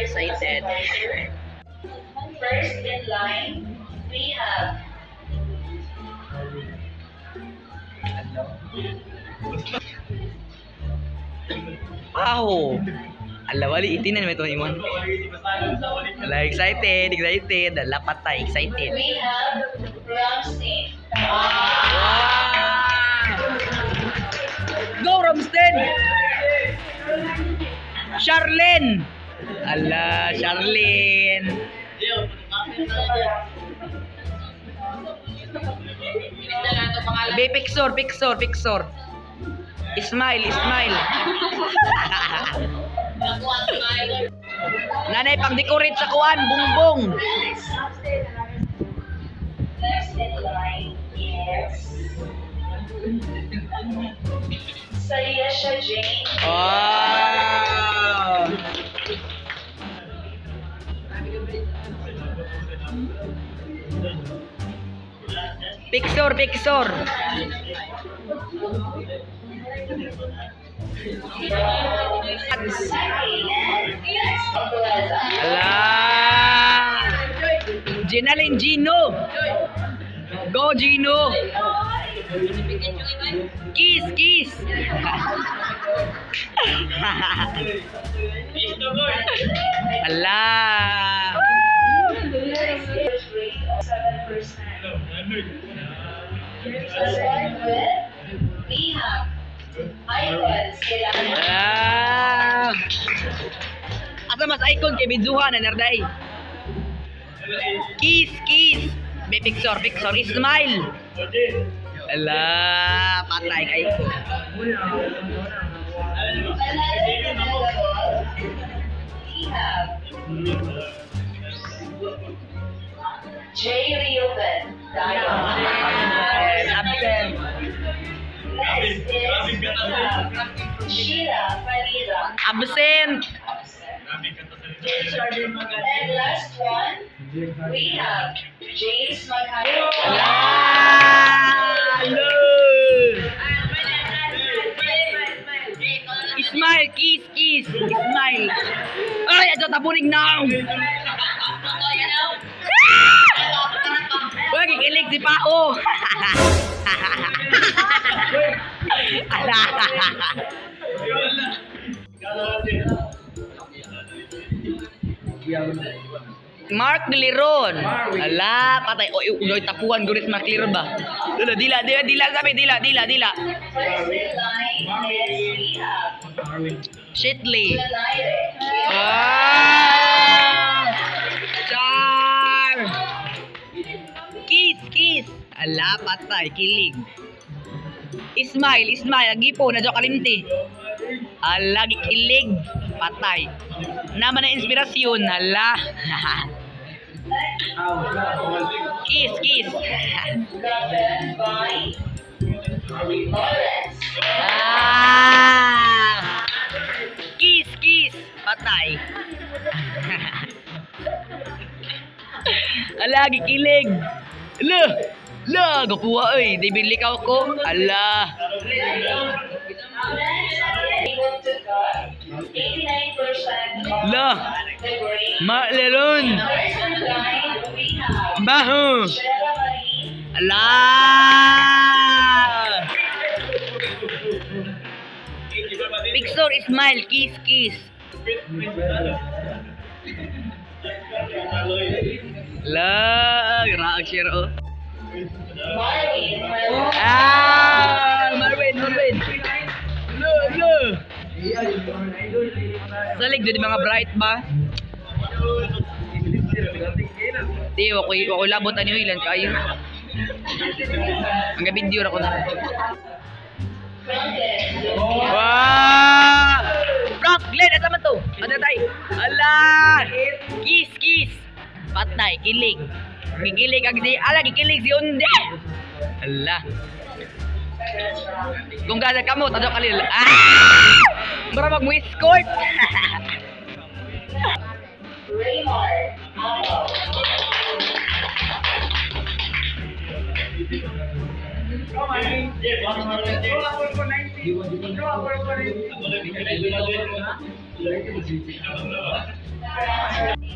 excited. First in line, we have Wow! Ala, wali itinan mo ito iman. Ala, excited. Ala, patay, excited. we have Ramsey. Wow! Go, Ramstein! Charlene! Ala, Charlene! Be, picture. Smile. Nanay, pang-decorate sa kuwan, bungbong. Next in line is Sayesha Jane. Wow! Picture. Ala! Ginaling Gino! Go, Gino! Kiss! Ala! We have Icons. Ah! Asa mas icon kay biduhan na narday. Kiss. Be, picture. Smile. Ala, patay kay ko. We have Jay Reuben. Absent. Next is Sheila Farida. Absent. And last one, we have James Maghayo. Ala! Hello. Smile, kiss. Smile. Ay, ato tapuning now. Wag kikilig si Pao. Ala. Mark Liron. Ala, patay. O, unoy tapuan gurit Mark Liron ba? Dila sabi, dila. First in line is we have Shitley. Donaire. Ah! Char! Kiss. Ala, patay, kilig. Smile. Agipo, nadyo kalimti. Ala, kilig. Patay. Naman na inspirasyon. Ala. Kiss. Governed by Lawrence. Ah! Kiss. Patay. Ala, kilig. La, gapuha oy. Di bilikaw ko. Ala. Able to cut 89% of La. the grade. Maleron. First in line, we have Baho. Sheila Marie. Ala. Picture, smile, kiss. La, graag share oh. Marvin. Ah, Marvin. Lo. Salig di mga bright ba? Di ako labot ano ilan kayo. Ang video ra ko na. Wow! Franklin, asa man to? Ano tayo? Ala! Kiss! Patay, kilig. Gigilig ang si... Ala, gigilig si Unde! Ala! Kung gasa ka mo, tadyo kalil. Ah! Mara mag-escort! Raymar.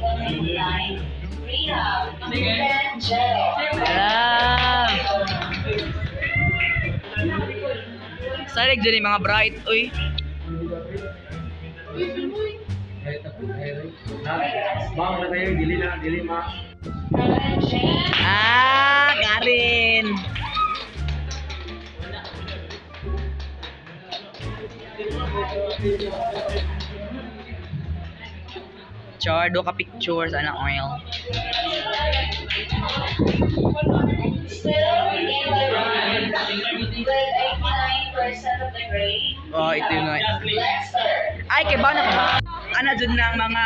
199. Rehab. 10 Jello. Ala. Salig dyan yung mga bright. Uy. Bang na kayo, dili ma. 7 James. Ah, Karen. Chardo ka pictures, ano oil. Still in the run with 89% of the grade. Oh, ito yun. Lexter. Ay, kay ba na ba? Ano dun ng mga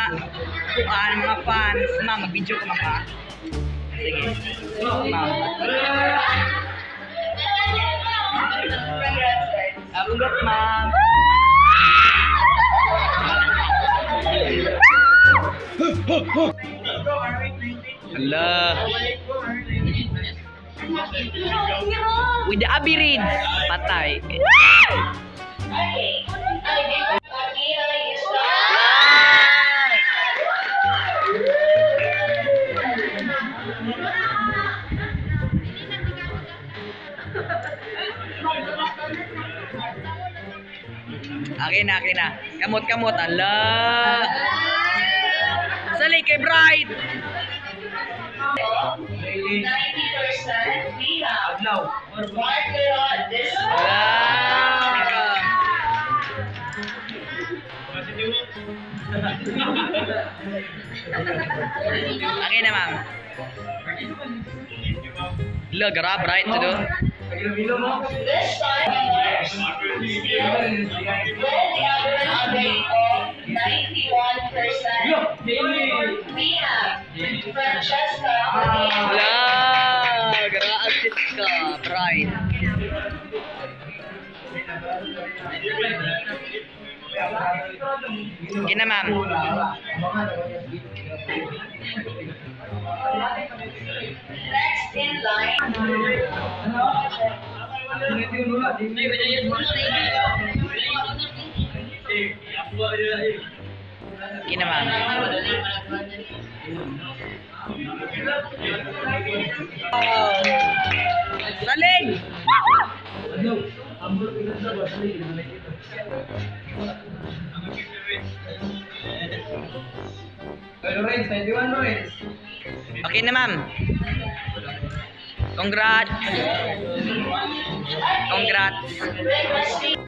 mga fans. Ma'am, mag-video ka ma'am ha? Sige. Ma'am. Congrats, ma'am. Hala. With the Abby Reeds. Patay. Okay. Akira, you start. Akin na. Kamot. Ala. Sali kay Bright. 90% rehab. Marker on this Ala. Akin na, ma'am. Ala, gara, Bright. Ito. This time, still with the average grade of 91%. Rehab. Francesca. Ala. Gara, assist ka, Bright. Akin na, ma'am. Next in line. Akin na, ma'am. Saling! Okay na, ma'am. Congrats. Requesting